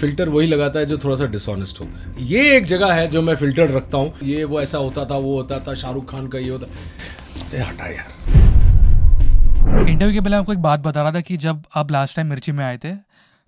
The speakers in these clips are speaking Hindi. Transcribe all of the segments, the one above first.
फिल्टर वही लगाता है जो थोड़ा सा डिसऑनेस्ट होता है। ये एक जगह है जो मैं फिल्टर रखता हूँ। ये वो ऐसा होता था, वो होता था, शाहरुख खान का ये होता। अरे हटा यार। इंटरव्यू के पहले आपको एक बात बता रहा था कि जब आप लास्ट टाइम मिर्ची में आए थे,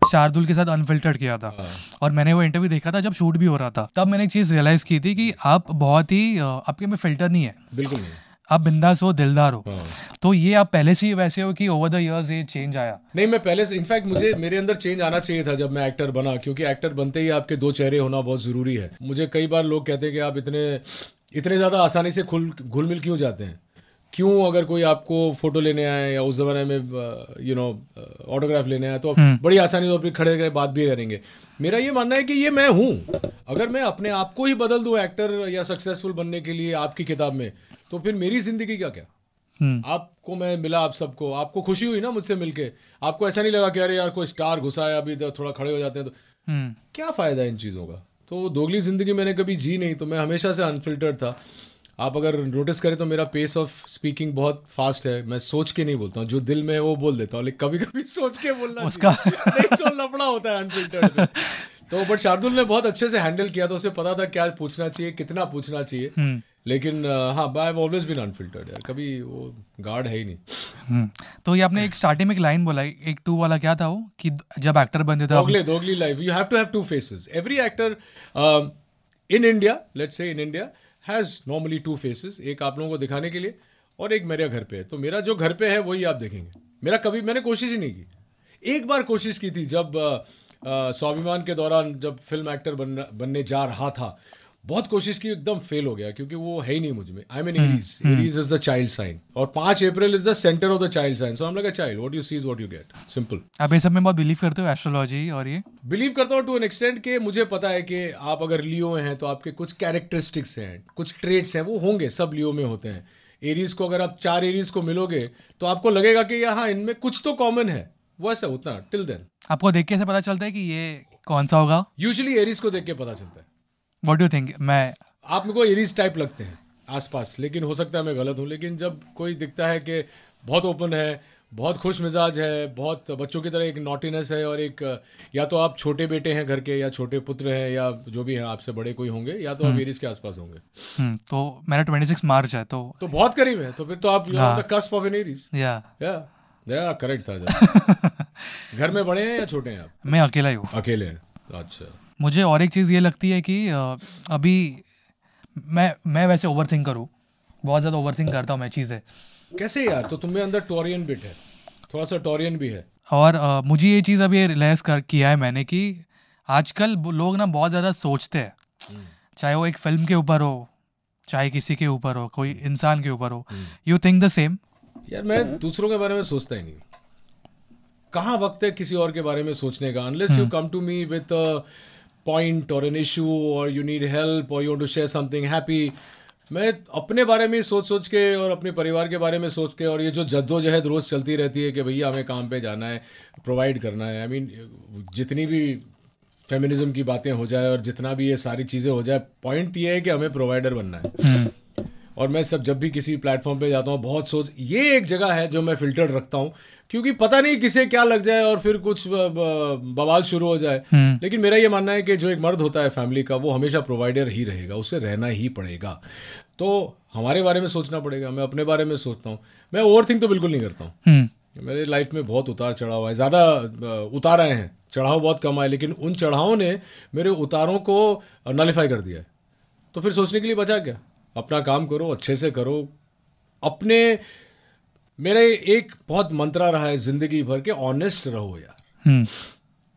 शार्दुल के साथ अनफिल्टर्ड किया था और मैंने वो इंटरव्यू देखा था जब शूट भी हो रहा था। तब मैंने एक चीज़ रियलाइज़ की थी कि आप बहुत ही आपके में फिल्टर नहीं है, बिल्कुल नहीं। आप बिंदास हो, दिलदार हो। तो ये आप पहले से ही वैसे हो कि ओवर द इयर्स ये चेंज आया? नहीं, मैं पहले से, इनफैक्ट मेरे अंदर चेंज आना चाहिए था जब मैं एक्टर बना, क्योंकि एक्टर बनते ही आपके दो चेहरे होना बहुत जरूरी है। मुझे कई बार लोग कहते हैं कि आप इतने ज्यादा आसानी से घुल मिल क्यों जाते हैं, क्यों अगर कोई आपको फोटो लेने आए या उस जमाने में ऑटोग्राफ लेने आए तो बड़ी आसानी से अपनी खड़े खड़े बात भी करेंगे। मेरा ये मानना है कि ये मैं हूँ। अगर मैं अपने आप को ही बदल दूं एक्टर या सक्सेसफुल बनने के लिए आपकी किताब में, तो फिर मेरी जिंदगी का क्या? आपको मैं मिला, आप सबको, आपको खुशी हुई ना मुझसे मिलके? आपको ऐसा नहीं लगा कि अरे यार कोई स्टार घुसा है, अभी थोड़ा खड़े हो जाते हैं तो क्या फायदा इन चीज़ों का? तो दोगली जिंदगी मैंने कभी जी नहीं, तो मैं हमेशा से अनफिल्टर्ड था। आप अगर नोटिस करें तो मेरा पेस ऑफ स्पीकिंग बहुत फास्ट है। मैं सोच के नहीं बोलता हूँ, जो दिल में है वो बोल देता हूँ, लेकिन कभी कभी सोच के बोलना उसका नहीं तो लफड़ा होता है अनफिल्टर्ड में। तो बट शार्दुल ने बहुत अच्छे से हैंडल किया, तो उसे पता था क्या पूछना चाहिए, कितना पूछना चाहिए। लेकिन हाँ, I have always been unfiltered यार, कभी वो गार्ड है ही नहीं। तो ये आपने एक स्टार्टिंग में एक लाइन बोला, एक टू वाला, क्या था वो कि जब एक्टर बनते थे दोगली life, you have to have two faces. Every actor in India, let's say in India, has normally two faces. एक आप लोगों को दिखाने के लिए और एक मेरे घर पे है। तो मेरा जो घर पे है वही आप देखेंगे। मैंने कोशिश ही नहीं की। एक बार कोशिश की थी जब स्वाभिमान के दौरान, जब फिल्म एक्टर बनने जा रहा था, बहुत कोशिश की, एकदम फेल हो गया, क्योंकि वो है ही नहीं मुझ में। I mean Aries is the child sign, और 5 April is the centre of the child sign. So I am like a child, what you see is what you get, simple. आप ये सब में बहुत बिलीव करते हो, एस्ट्रोलॉजी और ये? बिलीव करता हूँ टू एन एक्सटेंट के मुझे पता है कि आप अगर लियो हैं तो आपके कुछ कैरेक्टरिस्टिक्स हैं, कुछ ट्रेट्स हैं, वो होंगे, सब लियो में होते हैं। एरीज को अगर आप 4 एरीज को मिलोगे तो आपको लगेगा कि हाँ, इनमें कुछ तो कॉमन है। वो ऐसा उतना टिल देन आपको देख के ऐसे पता चलता है कि ये कौन सा होगा? यूजुअली एरीज को देख के पता चलता है। What do you think? आप मेरे को एरीज टाइप लगते हैं आसपास, लेकिन हो सकता है मैं गलत हूँ। लेकिन जब कोई दिखता है कि बहुत ओपन है, बहुत खुश मिजाज है, बहुत बच्चों की तरह एक नॉटीनेस है, और एक, या तो आप छोटे बेटे हैं घर के, या छोटे पुत्र हैं, या जो भी हैं आपसे बड़े कोई होंगे, या तो आप एरीज के आसपास होंगे। तो मेरा 26 मार्च है, तो बहुत करीब है। तो फिर तो आप the cusp of an Aries. या करेक्ट था। घर में बड़े हैं या छोटे हैं आप? मैं अकेला ही हूँ। अकेले हैं, अच्छा। मुझे और एक चीज़ ये लगती है कि अभी मैं वैसे ओवरथिंकर हूँ, बहुत ज़्यादा ओवरथिंक करता हूँ मैं चीज़ें। कैसे यार? तो तुम्हें अंदर टोरियन बिट है, थोड़ा सा टोरियन भी है। और मुझे ये चीज़ अभी रियलाइज़ किया है मैंने कि आजकल लोग ना बहुत ज़्यादा सोचते हैं, चाहे वो एक फिल्म के ऊपर हो, चाहे किसी के ऊपर हो, कोई इंसान के ऊपर हो। You think the same? यार मैं दूसरों के बारे में सोचता ही नहीं। कहाँ वक्त है किसी और के बारे में सोचने का? Unless you come to me with point और एन इशू, और यू नीड हेल्प, और you want to share something happy. मैं अपने बारे में सोच के, और अपने परिवार के बारे में सोच के, और ये जो जद्दोजहद रोज़ चलती रहती है कि भैया हमें काम पे जाना है, प्रोवाइड करना है। आई मीन जितनी भी फेमिनिज्म की बातें हो जाए और जितना भी ये सारी चीज़ें हो जाए, पॉइंट ये है कि हमें प्रोवाइडर बनना है। और मैं जब भी किसी प्लेटफॉर्म पे जाता हूँ, बहुत ये एक जगह है जो मैं फिल्टर रखता हूँ, क्योंकि पता नहीं किसे क्या लग जाए और फिर कुछ बवाल शुरू हो जाए। लेकिन मेरा ये मानना है कि जो एक मर्द होता है फैमिली का, वो हमेशा प्रोवाइडर ही रहेगा, उसे रहना ही पड़ेगा। तो हमारे बारे में सोचना पड़ेगा। मैं अपने बारे में सोचता हूँ। मैं ओवरथिंक तो बिल्कुल नहीं करता हूँ। मेरे लाइफ में बहुत उतार चढ़ाव है, ज़्यादा उतार आए हैं, चढ़ाव बहुत कम आए, लेकिन उन चढ़ावों ने मेरे उतारों को नलिफाई कर दिया है। तो फिर सोचने के लिए बचा क्या? अपना काम करो, अच्छे से करो। मेरा एक बहुत मंत्रा रहा है जिंदगी भर के, ऑनेस्ट रहो यार।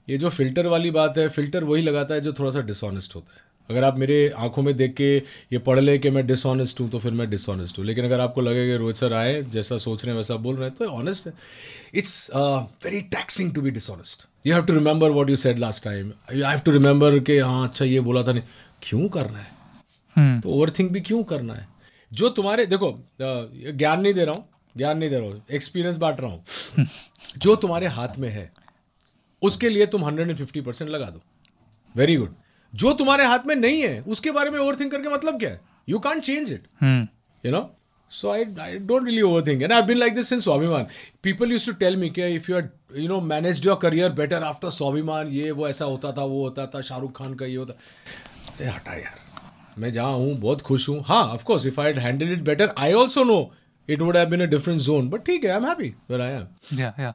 ये जो फिल्टर वाली बात है, फिल्टर वही लगाता है जो थोड़ा सा डिसऑनेस्ट होता है। अगर आप मेरे आंखों में देख के ये पढ़ लें कि मैं डिसऑनेस्ट हूँ, तो फिर मैं डिसऑनेस्ट हूँ। लेकिन अगर आपको लगे कि रोहित सर आए, जैसा सोच रहे हैं वैसा बोल रहे हैं, तो ऑनेस्ट है। It's very taxing to be dishonest. You have to remember what you said last time. You have to remember कि हाँ, अच्छा ये बोला था, नहीं क्यों करना है? तो ओवरथिंक भी क्यों करना है? जो तुम्हारे, देखो, ज्ञान नहीं दे रहा हूँ, एक्सपीरियंस बांट रहा हूँ। जो तुम्हारे हाथ में है उसके लिए तुम 150% लगा दो, वेरी गुड। जो तुम्हारे हाथ में नहीं है उसके बारे में ओवरथिंक करके मतलब क्या है? You can't change it, you know. So I don't really overthink, and I've been like this since Swabhiman. People used to tell me कि if you had managed your career better after Swabhiman, ये वो ऐसा होता था, वो होता था, शाहरुख खान का ये होता. अरे हटा यार, मैं जहाँ हूँ बहुत खुश हूँ. हाँ, of course, if I had handled it better, I also know it would have been a different zone. But ठीक है, I'm happy where I am. Yeah.